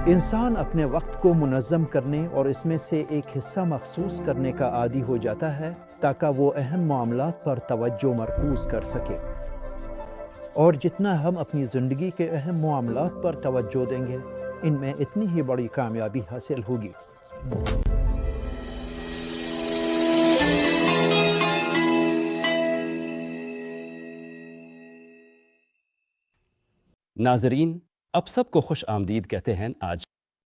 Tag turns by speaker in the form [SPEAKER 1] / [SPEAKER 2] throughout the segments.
[SPEAKER 1] इंसान अपने वक्त को मुनज़्ज़म करने और इसमें से एक हिस्सा मखसूस करने का आदी हो जाता है ताकि वो अहम मामलात पर तवज्जो मरकूज़ कर सके। और जितना हम अपनी ज़िंदगी के अहम मामलात पर तवज्जो देंगे, इनमें इतनी ही बड़ी कामयाबी हासिल होगी।
[SPEAKER 2] नाजरीन, अब सबको खुश आमदीद कहते हैं।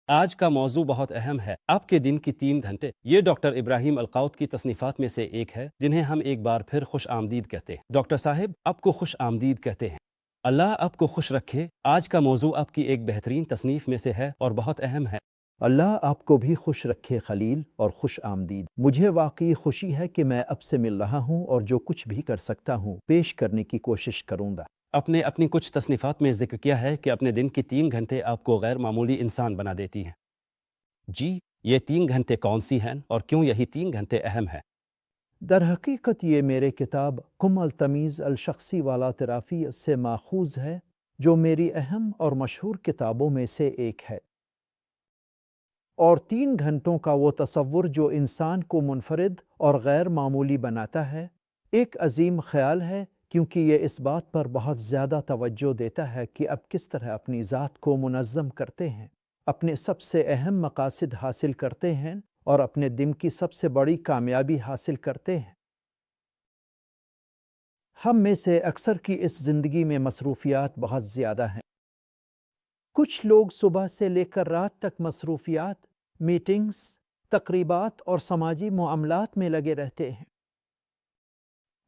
[SPEAKER 2] आज का मौजू बहुत अहम है, आपके दिन की 3 घंटे। ये डॉक्टर इब्राहिम अलकाउत की तसनीफ़ात में से एक है जिन्हें हम एक बार फिर खुश आमदीद कहते हैं। डॉक्टर साहिब, आपको खुश आमदीद कहते हैं। अल्लाह आपको खुश रखे। आज का मौजू आपकी एक बेहतरीन तसनीफ़ में से है और बहुत अहम है।
[SPEAKER 1] अल्लाह आपको भी खुश रखे खलील, और खुश आमदीद। मुझे वाकई खुशी है कि मैं अब से मिल रहा हूँ और जो कुछ भी कर सकता हूँ पेश करने की कोशिश करूँगा।
[SPEAKER 2] आपने अपनी कुछ तसनीफ़ात में जिक्र किया है कि अपने दिन की 3 घंटे आपको गैर मामूली इंसान बना देती हैं। जी, ये 3 घंटे कौन सी हैं और क्यों यही 3 घंटे अहम है?
[SPEAKER 1] दर हकीकत ये मेरे किताब कुम अल तमीज़ अल शख्सी वाला तराफ़ी से माखूज़ है, जो मेरी अहम और मशहूर किताबों में से एक है। और 3 घंटों का वो तसव्वुर जो इंसान को मुनफरिद और गैर मामूली बनाता है, एक अजीम ख्याल है, क्योंकि ये इस बात पर बहुत ज़्यादा तवज्जो देता है कि अब किस तरह अपनी ज़ात को मुनज़्ज़म करते हैं, अपने सबसे अहम मकासद हासिल करते हैं और अपने दिन की सबसे बड़ी कामयाबी हासिल करते हैं। हम में से अक्सर की इस ज़िंदगी में मसरूफ़ियात बहुत ज़्यादा हैं। कुछ लोग सुबह से लेकर रात तक मसरूफ़ियात, मीटिंग्स, तकरीबात और समाजी मामलात में लगे रहते हैं,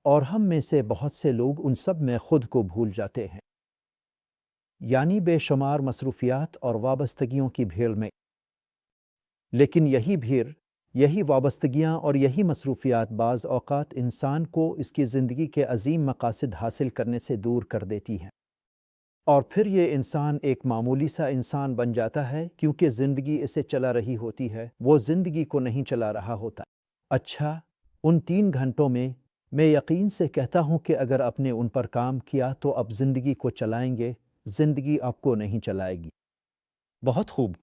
[SPEAKER 1] और हम में से बहुत से लोग उन सब में खुद को भूल जाते हैं, यानी बेशुमार मसरूफ़ियात और वाबस्तगियों की भीड़ में। लेकिन यही भीड़, यही वाबस्तगियाँ और यही मसरूफ़ियात बाज़ औक़ात इंसान को इसकी ज़िंदगी के अज़ीम मकासद हासिल करने से दूर कर देती हैं, और फिर ये इंसान एक मामूली सा इंसान बन जाता है, क्योंकि ज़िंदगी इसे चला रही होती है, वो ज़िंदगी को नहीं चला रहा होता। अच्छा, उन 3 घंटों में मैं यकीन से कहता हूँ कि अगर आपने उन पर काम किया तो आप ज़िंदगी को चलाएंगे, ज़िंदगी आपको नहीं चलाएगी।
[SPEAKER 2] बहुत खूब।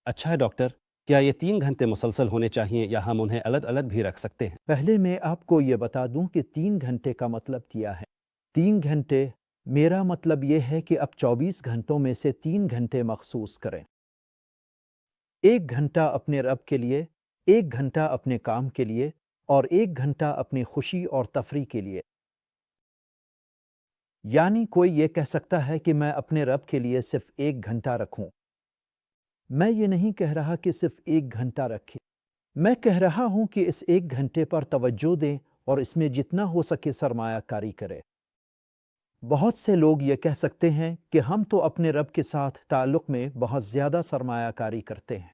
[SPEAKER 2] अच्छा है डॉक्टर, क्या ये 3 घंटे मुसलसल होने चाहिए या हम उन्हें अलग अलग भी रख सकते हैं?
[SPEAKER 1] पहले मैं आपको ये बता दूं कि 3 घंटे का मतलब क्या है। 3 घंटे, मेरा मतलब ये है कि आप 24 घंटों में से 3 घंटे मखसूस करें। 1 घंटा अपने रब के लिए, 1 घंटा अपने काम के लिए, और 1 घंटा अपनी खुशी और तफरी के लिए। यानी कोई ये कह सकता है कि मैं अपने रब के लिए सिर्फ 1 घंटा रखूं। मैं ये नहीं कह रहा कि सिर्फ 1 घंटा रखें। मैं कह रहा हूं कि इस 1 घंटे पर तवज्जो दें और इसमें जितना हो सके सरमायाकारी करें। बहुत से लोग ये कह सकते हैं कि हम तो अपने रब के साथ ताल्लुक़ में बहुत ज़्यादा सरमायाकारी करते हैं।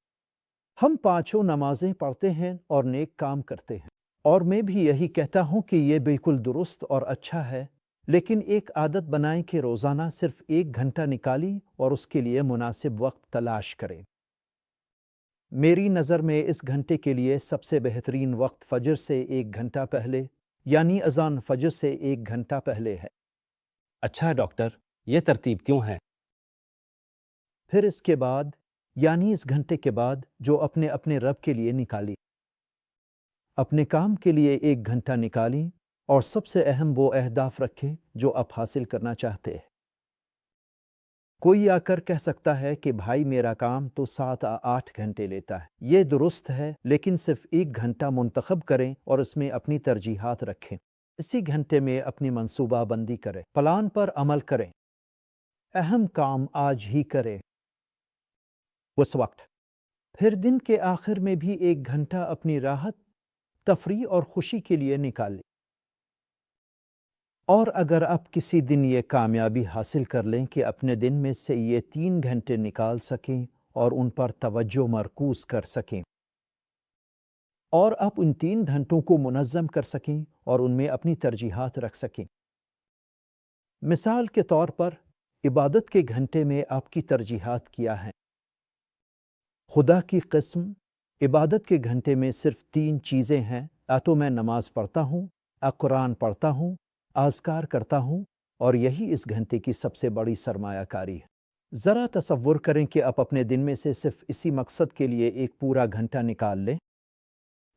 [SPEAKER 1] हम पाँचों नमाज़ें पढ़ते हैं और नेक काम करते हैं। और मैं भी यही कहता हूँ कि ये बिल्कुल दुरुस्त और अच्छा है, लेकिन एक आदत बनाएं कि रोज़ाना सिर्फ 1 घंटा निकाली और उसके लिए मुनासिब वक्त तलाश करें। मेरी नज़र में इस घंटे के लिए सबसे बेहतरीन वक्त फजर से 1 घंटा पहले, यानी अज़ान फजर से 1 घंटा पहले है।
[SPEAKER 2] अच्छा है डॉक्टर, ये तरतीब क्यों है?
[SPEAKER 1] फिर इसके बाद, यानी इस घंटे के बाद जो अपने अपने रब के लिए निकाली। अपने काम के लिए 1 घंटा निकाली और सबसे अहम वो अहदाफ रखें जो आप हासिल करना चाहते हैं। कोई आकर कह सकता है कि भाई मेरा काम तो 7 या 8 घंटे लेता है। ये दुरुस्त है, लेकिन सिर्फ 1 घंटा मुंतखब करें और इसमें अपनी तरजीहात रखें। इसी घंटे में अपनी मंसूबा बंदी करें, प्लान पर अमल करें, अहम काम आज ही करें उस वक्त। फिर दिन के आखिर में भी 1 घंटा अपनी राहत, तफरी और खुशी के लिए निकालें। और अगर आप किसी दिन ये कामयाबी हासिल कर लें कि अपने दिन में से ये 3 घंटे निकाल सकें और उन पर तवज्जो मरकूज कर सकें, और आप उन 3 घंटों को मुनज़्ज़म कर सकें और उनमें अपनी तरजीहात रख सकें। मिसाल के तौर पर, इबादत के घंटे में आपकी तरजीहात क्या हैं? खुदा की कसम, इबादत के घंटे में सिर्फ 3 चीज़ें हैं। तो मैं नमाज पढ़ता हूँ, कुरान पढ़ता हूँ, आज़कार करता हूँ, और यही इस घंटे की सबसे बड़ी सरमायाकारी है। ذرا تصور کریں کہ آپ اپنے دن میں سے صرف اسی مقصد کے لیے ایک پورا گھنٹہ نکال لیں،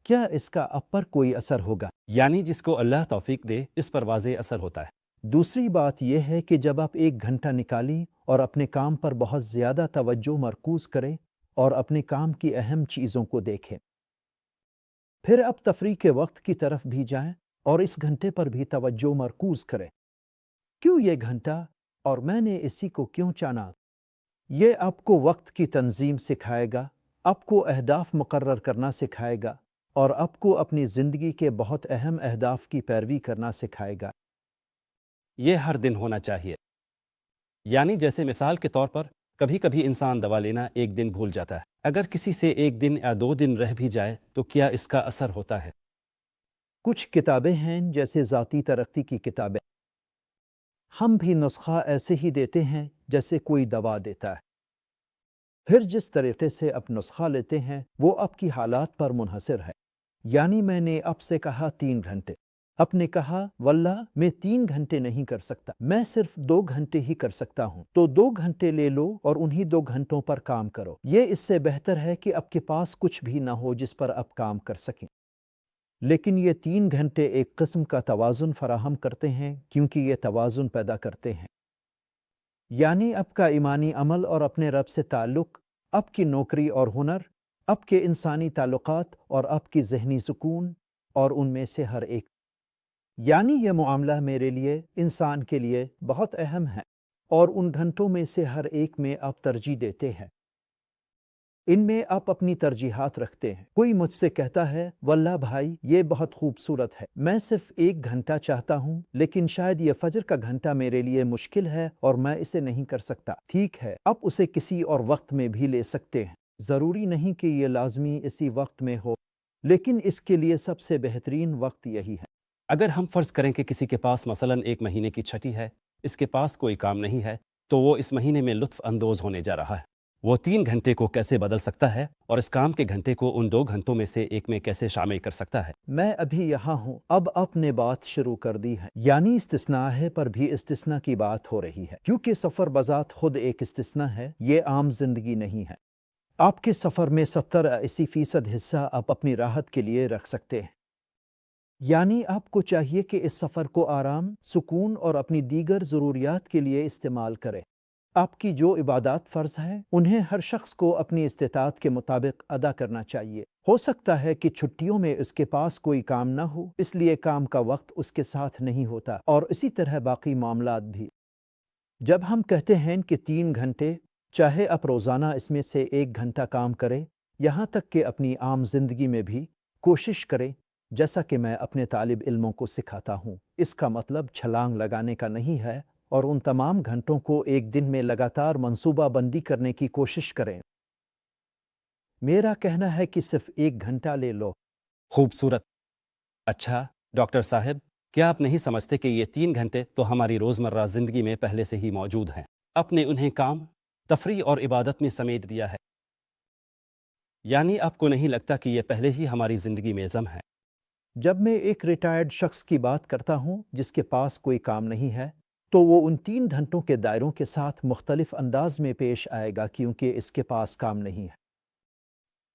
[SPEAKER 1] کیا اس کا آپ پر کوئی اثر ہوگا؟
[SPEAKER 2] یعنی جس کو اللہ توفیق دے اس پر واضح اثر ہوتا ہے۔
[SPEAKER 1] دوسری بات یہ ہے کہ جب آپ ایک گھنٹہ نکالیں اور اپنے کام پر بہت زیادہ توجہ مرکوز کریں اور اپنے کام کی اہم چیزوں کو دیکھیں، پھر آپ تفریح کے وقت کی طرف بھی جائیں اور اس گھنٹے پر بھی توجہ مرکوز کریں۔ کیوں یہ گھنٹہ اور میں نے اسی کو کیوں چانا؟ یہ آپ کو وقت کی تنظیم سکھائے گا، آپ کو اہداف مقرر کرنا سکھائے گا اور آپ کو اپنی زندگی کے بہت اہم اہداف کی پیروی کرنا سکھائے گا۔
[SPEAKER 2] یہ ہر دن ہونا چاہیے۔ یعنی جیسے مثال کے طور پر کبھی کبھی انسان دوا لینا ایک دن بھول جاتا ہے، اگر کسی سے ایک دن یا 2 دن رہ بھی جائے تو کیا اس کا اثر ہوتا ہے؟
[SPEAKER 1] کچھ کتابیں ہیں جیسے ذاتی ترقی کی کتابیں، ہم بھی نسخہ ایسے ہی دیتے ہیں جیسے کوئی دوا دیتا ہے۔ پھر جس طریقے سے آپ نسخہ لیتے ہیں وہ آپ کی حالات پر منحصر ہے۔ یعنی میں نے آپ سے کہا 3 گھنٹے، آپ نے کہا واللہ میں 3 گھنٹے نہیں کر سکتا، میں صرف 2 گھنٹے ہی کر سکتا ہوں، تو 2 گھنٹے لے لو اور انہی 2 گھنٹوں پر کام کرو۔ یہ اس سے بہتر ہے کہ آپ کے پاس کچھ بھی نہ ہو جس پر آپ کام کر سکیں۔ لیکن یہ 3 گھنٹے ایک قسم کا توازن فراہم کرتے ہیں کیونکہ یہ توازن پیدا کرتے ہیں۔ یعنی آپ کا ایمانی عمل اور اپنے رب سے تعلق، آپ کی نوکری اور ہنر، آپ کے انسانی تعلقات اور آپ کی ذہنی سکون، اور ان میں سے ہر ایک۔ یعنی یہ معاملہ میرے لیے، انسان کے لیے بہت اہم ہے، اور ان گھنٹوں میں سے ہر ایک میں آپ ترجیح دیتے ہیں۔ ان میں آپ اپنی ترجیحات رکھتے ہیں۔ کوئی مجھ سے کہتا ہے واللہ بھائی یہ بہت خوبصورت ہے، میں صرف 1 گھنٹہ چاہتا ہوں، لیکن شاید یہ فجر کا گھنٹہ میرے لیے مشکل ہے اور میں اسے نہیں کر سکتا۔ ٹھیک ہے، آپ اسے کسی اور وقت میں بھی لے سکتے ہیں، ضروری نہیں کہ یہ لازمی اسی وقت میں ہو، لیکن اس کے لیے سب سے بہترین وقت یہی ہے۔
[SPEAKER 2] اگر ہم فرض کریں کہ کسی کے پاس مثلاً 1 مہینے کی چھٹی ہے، اس کے پاس کوئی کام نہیں ہے، تو وہ اس مہینے میں لطف اندوز ہونے جا رہا ہے۔ وہ 3 گھنٹے کو کیسے بدل سکتا ہے اور اس کام کے گھنٹے کو ان 2 گھنٹوں میں سے ایک میں کیسے شامل کر سکتا ہے؟
[SPEAKER 1] میں ابھی یہاں ہوں، اب آپ نے بات شروع کر دی ہے، یعنی استثناء ہے پر بھی استثناء کی بات ہو رہی ہے، کیونکہ سفر بذات خود ایک استثناء ہے، یہ عام زندگی نہیں ہے۔ آپ کے سفر میں 70-80% حصہ آپ اپنی راحت کے لیے رکھ سکتے ہیں۔ یعنی آپ کو چاہیے کہ اس سفر کو آرام، سکون اور اپنی دیگر ضروریات کے لیے استعمال کریں۔ آپ کی جو عبادات فرض ہیں انہیں ہر شخص کو اپنی استطاعت کے مطابق ادا کرنا چاہیے۔ ہو سکتا ہے کہ چھٹیوں میں اس کے پاس کوئی کام نہ ہو، اس لیے کام کا وقت اس کے ساتھ نہیں ہوتا، اور اسی طرح باقی معاملات بھی۔ جب ہم کہتے ہیں کہ 3 گھنٹے، چاہے آپ روزانہ اس میں سے 1 گھنٹہ کام کریں، یہاں تک کہ اپنی عام زندگی میں بھی کوشش کریں، جیسا کہ میں اپنے طالب علموں کو سکھاتا ہوں، اس کا مطلب چھلانگ لگانے کا نہیں ہے، اور ان تمام گھنٹوں کو ایک دن میں لگاتار منصوبہ بندی کرنے کی کوشش کریں۔ میرا کہنا ہے کہ صرف 1 گھنٹہ لے لو۔
[SPEAKER 2] خوبصورت۔ اچھا ڈاکٹر صاحب، کیا آپ نہیں سمجھتے کہ یہ 3 گھنٹے تو ہماری روزمرہ زندگی میں پہلے سے ہی موجود ہیں؟ آپ نے انہیں کام، تفریح اور عبادت میں سمیٹ دیا ہے۔ یعنی آپ کو نہیں لگتا کہ یہ پہلے ہی ہماری زندگی میں ضم ہے؟
[SPEAKER 1] جب میں ایک ریٹائرڈ شخص کی بات کرتا ہوں جس کے پاس کوئی کام نہیں ہے، تو وہ ان 3 گھنٹوں کے دائروں کے ساتھ مختلف انداز میں پیش آئے گا کیونکہ اس کے پاس کام نہیں ہے۔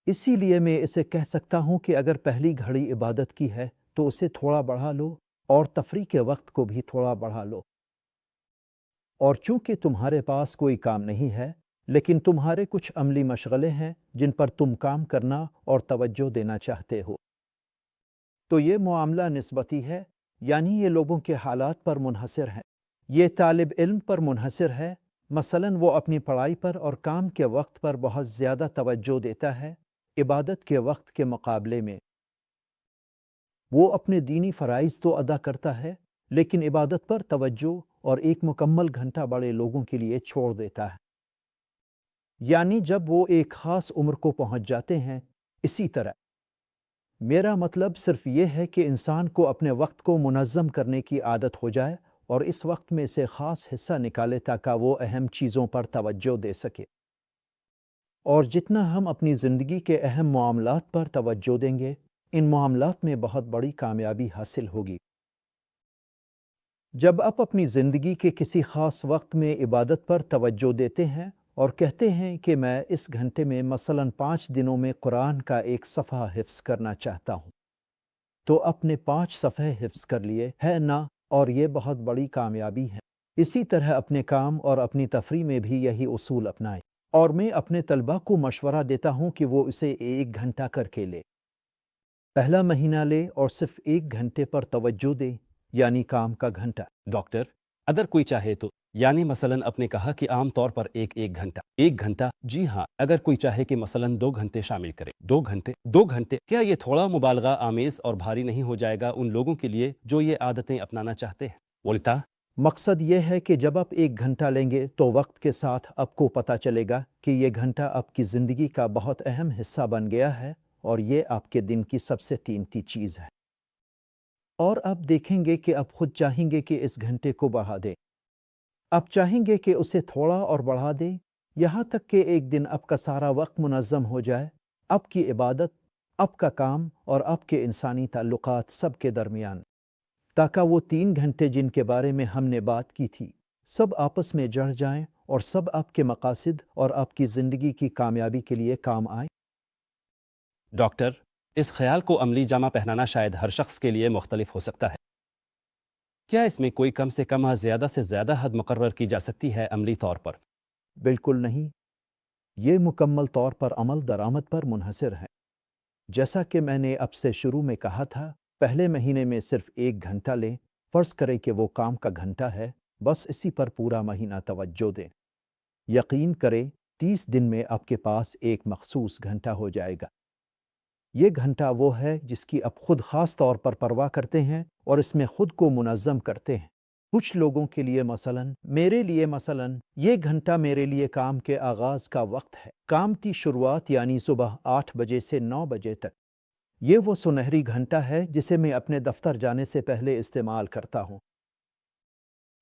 [SPEAKER 1] اسی لیے میں اسے کہہ سکتا ہوں کہ اگر پہلی گھڑی عبادت کی ہے تو اسے تھوڑا بڑھا لو، اور تفریح کے وقت کو بھی تھوڑا بڑھا لو۔ اور چونکہ تمہارے پاس کوئی کام نہیں ہے، لیکن تمہارے کچھ عملی مشغلے ہیں جن پر تم کام کرنا اور توجہ دینا چاہتے ہو، تو یہ معاملہ نسبتی ہے، یعنی یہ لوگوں کے حالات پر منحصر ہے۔ یہ طالب علم پر منحصر ہے، مثلاً وہ اپنی پڑھائی پر اور کام کے وقت پر بہت زیادہ توجہ دیتا ہے عبادت کے وقت کے مقابلے میں۔ وہ اپنے دینی فرائض تو ادا کرتا ہے، لیکن عبادت پر توجہ اور ایک مکمل گھنٹہ بڑے لوگوں کے لیے چھوڑ دیتا ہے۔ یعنی جب وہ ایک خاص عمر کو پہنچ جاتے ہیں، اسی طرح میرا مطلب صرف یہ ہے کہ انسان کو اپنے وقت کو منظم کرنے کی عادت ہو جائے اور اس وقت میں سے خاص حصہ نکالے تاکہ وہ اہم چیزوں پر توجہ دے سکے۔ اور جتنا ہم اپنی زندگی کے اہم معاملات پر توجہ دیں گے، ان معاملات میں بہت بڑی کامیابی حاصل ہوگی۔ जब आप अपनी ज़िंदगी के किसी ख़ास वक्त में इबादत पर तवज्जो देते हैं और कहते हैं कि मैं इस घंटे में मसलन 5 दिनों में कुरान का एक सफ़ा हिफ्ज़ करना चाहता हूँ, तो आपने 5 सफ़े हिफ्ज़ कर लिए है ना, और ये बहुत बड़ी कामयाबी है। इसी तरह अपने काम और अपनी तफरीह में भी यही उसूल अपनाएं। और मैं अपने तलबा को मशवरा देता हूँ कि वो इसे 1 घंटा करके ले। पहला महीना ले और सिर्फ 1 घंटे पर तवज्जो दे, यानी काम का घंटा।
[SPEAKER 2] डॉक्टर, अगर कोई चाहे तो, यानी मसलन आपने कहा कि आम तौर पर एक घंटा, जी हाँ, अगर कोई चाहे कि मसलन 2 घंटे शामिल करे, 2 घंटे, क्या ये थोड़ा मुबालगा आमेज और भारी नहीं हो जाएगा उन लोगों के लिए जो ये आदतें अपनाना चाहते हैं? बोलता
[SPEAKER 1] मकसद ये है कि जब आप 1 घंटा लेंगे तो वक्त के साथ आपको पता चलेगा कि ये घंटा आपकी ज़िंदगी का बहुत अहम हिस्सा बन गया है और ये आपके दिन की सबसे कीमती चीज़ है। और आप देखेंगे कि आप खुद चाहेंगे कि इस घंटे को बढ़ा दें। आप चाहेंगे कि उसे थोड़ा और बढ़ा दें, यहाँ तक कि एक दिन आपका सारा वक्त मुनज़्ज़म हो जाए, आपकी इबादत, आपका काम और आपके इंसानी ताल्लुकात सब के दरमियान, ताकि वो 3 घंटे जिनके बारे में हमने बात की थी, सब आपस में जड़ जाएं और सब आपके मकासद और आपकी ज़िंदगी की कामयाबी के लिए काम आए।
[SPEAKER 2] डॉक्टर, इस ख्याल को अमली जामा पहनाना शायद हर शख्स के लिए मुख्तलिफ हो सकता है। क्या इसमें कोई कम से ज़्यादा हद मुकर्रर की जा सकती है अमली तौर पर?
[SPEAKER 1] बिल्कुल नहीं, ये मुकम्मल तौर पर अमल दरामद पर मुनहसर है। जैसा कि मैंने आपसे शुरू में कहा था, पहले महीने में सिर्फ 1 घंटा लें। फ़र्ज़ करें कि वो काम का घंटा है, बस इसी पर पूरा महीना तवज्जो दें। यकीन करें, 30 दिन में आपके पास एक मखसूस घंटा हो जाएगा। ये घंटा वो है जिसकी आप खुद ख़ास तौर पर परवाह करते हैं और इसमें खुद को मुनज़्ज़म करते हैं। कुछ लोगों के लिए मसलन ये घंटा मेरे लिए काम के आगाज़ का वक्त है। काम की शुरुआत यानी सुबह 8 बजे से 9 बजे तक। ये वो सुनहरी घंटा है जिसे मैं अपने दफ्तर जाने से पहले इस्तेमाल करता हूँ।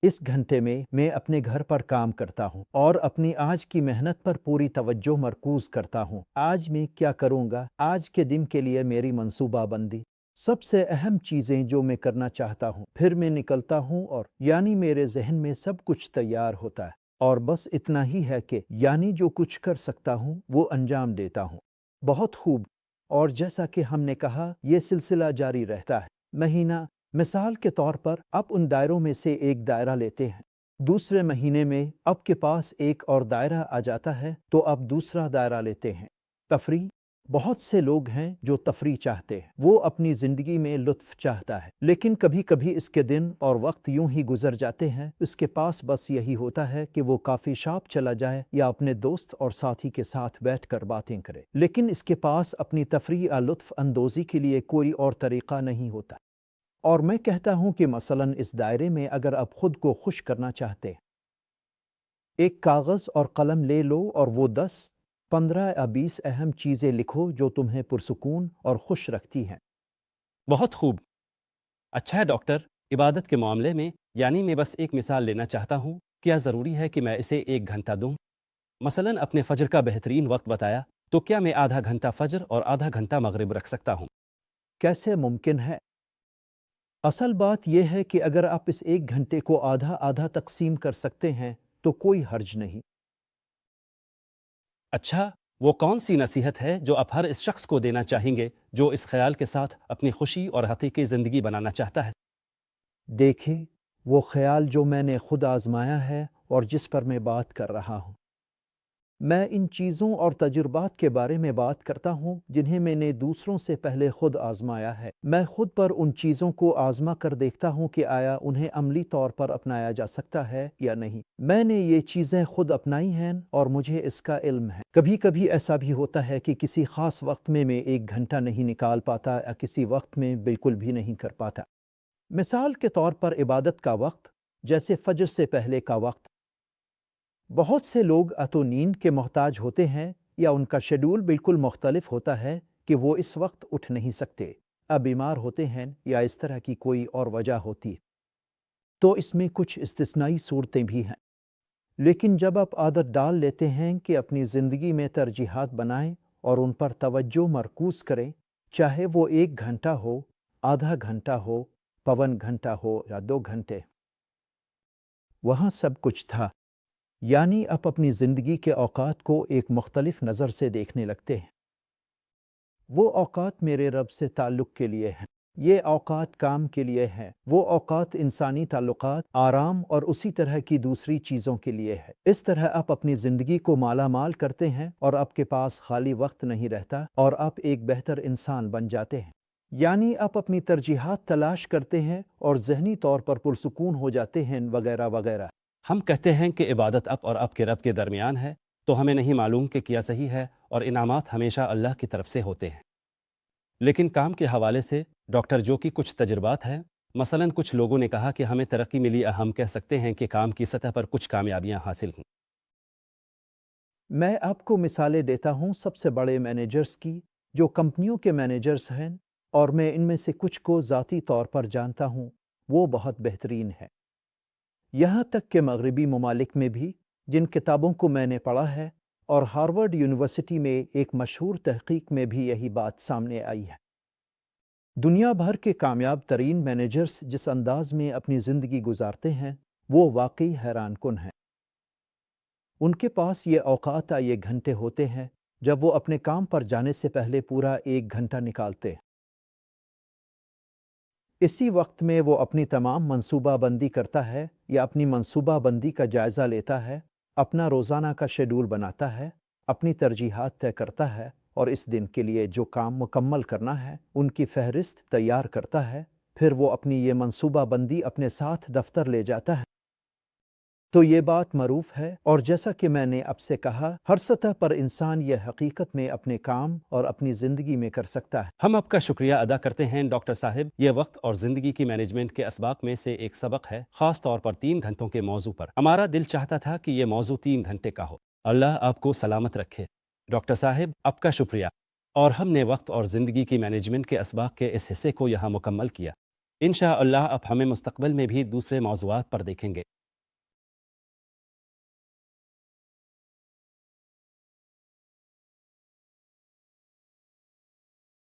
[SPEAKER 1] इस घंटे में मैं अपने घर पर काम करता हूँ और अपनी आज की मेहनत पर पूरी तवज्जो मरकूज करता हूँ। आज मैं क्या करूँगा, आज के दिन के लिए मेरी मंसूबाबंदी, सबसे अहम चीज़ें जो मैं करना चाहता हूँ। फिर मैं निकलता हूँ और यानी मेरे जहन में सब कुछ तैयार होता है और बस इतना ही है कि यानी जो कुछ कर सकता हूँ वो अंजाम देता हूँ। बहुत खूब। और जैसा कि हमने कहा, ये सिलसिला जारी रहता है। महीना, मिसाल के तौर पर आप उन दायरों में से एक दायरा लेते हैं, दूसरे महीने में आपके पास एक और दायरा आ जाता है तो आप दूसरा दायरा लेते हैं। तफरी, बहुत से लोग हैं जो तफरी चाहते हैं, वो अपनी ज़िंदगी में लुत्फ़ चाहता है, लेकिन कभी कभी इसके दिन और वक्त यूं ही गुजर जाते हैं, उसके पास बस यही होता है कि वो काफ़ी शॉप चला जाए या अपने दोस्त और साथी के साथ बैठकर बातें करे, लेकिन इसके पास अपनी तफरी या लुत्फ़ अंदोज़ी के लिए कोई और तरीक़ा नहीं होता। और मैं कहता हूँ कि मसलन इस दायरे में अगर आप खुद को खुश करना चाहते हैं, एक कागज़ और कलम ले लो और वो 10, 15 या 20 अहम चीज़ें लिखो जो तुम्हें पुरसुकून और खुश रखती हैं।
[SPEAKER 2] बहुत खूब। अच्छा है डॉक्टर, इबादत के मामले में, यानी मैं बस एक मिसाल लेना चाहता हूँ, क्या ज़रूरी है कि मैं इसे 1 घंटा दूँ? मसलन अपने फ़जर का बेहतरीन वक्त बताया, तो क्या मैं आधा घंटा फ़जर और आधा घंटा मगरिब रख सकता हूँ?
[SPEAKER 1] कैसे मुमकिन है? असल बात यह है कि अगर आप इस 1 घंटे को आधा आधा तकसीम कर सकते हैं तो कोई हर्ज नहीं।
[SPEAKER 2] अच्छा, वो कौन सी नसीहत है जो आप हर इस शख्स को देना चाहेंगे जो इस ख्याल के साथ अपनी खुशी और हकीकी ज़िंदगी बनाना चाहता है?
[SPEAKER 1] देखिए, वो ख्याल जो मैंने खुद आजमाया है और जिस पर मैं बात कर रहा हूँ, मैं इन चीज़ों और तजुर्बात के बारे में बात करता हूँ जिन्हें मैंने दूसरों से पहले खुद आजमाया है। मैं खुद पर उन चीज़ों को आजमा कर देखता हूँ कि आया उन्हें अमली तौर पर अपनाया जा सकता है या नहीं। मैंने ये चीज़ें खुद अपनाई हैं और मुझे इसका इल्म है। कभी कभी ऐसा भी होता है कि किसी ख़ास वक्त में मैं 1 घंटा नहीं निकाल पाता या किसी वक्त में बिल्कुल भी नहीं कर पाता। मिसाल के तौर पर इबादत का वक्त, जैसे फजर से पहले का वक्त। बहुत से लोग या तो नींद के मोहताज होते हैं या उनका शेड्यूल बिल्कुल मुख्तलिफ होता है कि वो इस वक्त उठ नहीं सकते, या बीमार होते हैं या इस तरह की कोई और वजह होती है। तो इसमें कुछ इस्तिस्नाई सूरतें भी हैं। लेकिन जब आप आदत डाल लेते हैं कि अपनी ज़िंदगी में तरजीहात बनाएं और उन पर तवज्जो मरकूज़ करें, चाहे वो 1 घंटा हो, आधा घंटा हो, पवन घंटा हो या 2 घंटे, वहाँ सब कुछ था। यानी आप अपनी ज़िंदगी के औकात को एक मुख्तलिफ नज़र से देखने लगते हैं। वो औकात मेरे रब से ताल्लुक़ के लिए हैं, ये औकात काम के लिए है, वो औकात इंसानी ताल्लुकात, आराम और उसी तरह की दूसरी चीज़ों के लिए है। इस तरह आप अपनी ज़िंदगी को मालामाल करते हैं और आपके पास खाली वक्त नहीं रहता और आप एक बेहतर इंसान बन जाते हैं। यानी आप अपनी तरजीहात तलाश करते हैं और ज़हनी तौर पर पुरसुकून हो जाते हैं वगैरह वगैरह।
[SPEAKER 2] हम कहते हैं कि इबादत आप और आपके रब के दरमियान है, तो हमें नहीं मालूम कि क्या सही है और इनामात हमेशा अल्लाह की तरफ से होते हैं। लेकिन काम के हवाले से डॉक्टर जो की कुछ तजुर्बात है, मसलन कुछ लोगों ने कहा कि हमें तरक्की मिली, हम कह सकते हैं कि काम की सतह पर कुछ कामयाबियां हासिल हुई।
[SPEAKER 1] मैं आपको मिसालें देता हूँ सबसे बड़े मैनेजर्स की, जो कंपनियों के मैनेजर्स हैं, और मैं इनमें से कुछ को ज़ाती तौर पर जानता हूँ। वो बहुत बेहतरीन है। यहाँ तक कि मगरबी ममालिक में भी, जिन किताबों को मैंने पढ़ा है, और हार्वर्ड यूनिवर्सिटी में एक मशहूर तहकीक में भी यही बात सामने आई है। दुनिया भर के कामयाब तरीन मैनेजर्स जिस अंदाज में अपनी ज़िंदगी गुजारते हैं, वो वाकई हैरान कुन है। उनके पास ये औकात ये घंटे होते हैं जब वो अपने काम पर जाने से पहले पूरा 1 घंटा निकालते हैं। इसी वक्त में वो अपनी तमाम मंसूबाबंदी करता है या अपनी मंसूबाबंदी का जायज़ा लेता है, अपना रोज़ाना का शेड्यूल बनाता है, अपनी तरजीहात तय करता है और इस दिन के लिए जो काम मुकम्मल करना है उनकी फहरिस्त तैयार करता है। फिर वो अपनी ये मंसूबाबंदी अपने साथ दफ्तर ले जाता है। तो ये बात मरूफ है, और जैसा कि मैंने आपसे कहा, हर सतह पर इंसान ये हकीकत में अपने काम और अपनी ज़िंदगी में कर सकता है।
[SPEAKER 2] हम आपका शुक्रिया अदा करते हैं डॉक्टर साहिब। ये वक्त और ज़िंदगी की मैनेजमेंट के असबाक में से एक सबक है, ख़ास तौर पर 3 घंटों के मौजू पर। हमारा दिल चाहता था कि ये मौजू 3 घंटे का हो। अल्लाह आपको सलामत रखे। डॉक्टर साहिब, आपका शुक्रिया। और हमने वक्त और ज़िंदगी की मैनेजमेंट के असबाक के इस हिस्से को यहाँ मुकम्मल किया। इंशाअल्लाह अब हमें मुस्तकबिल में भी दूसरे मौज़ूआत पर देखेंगे।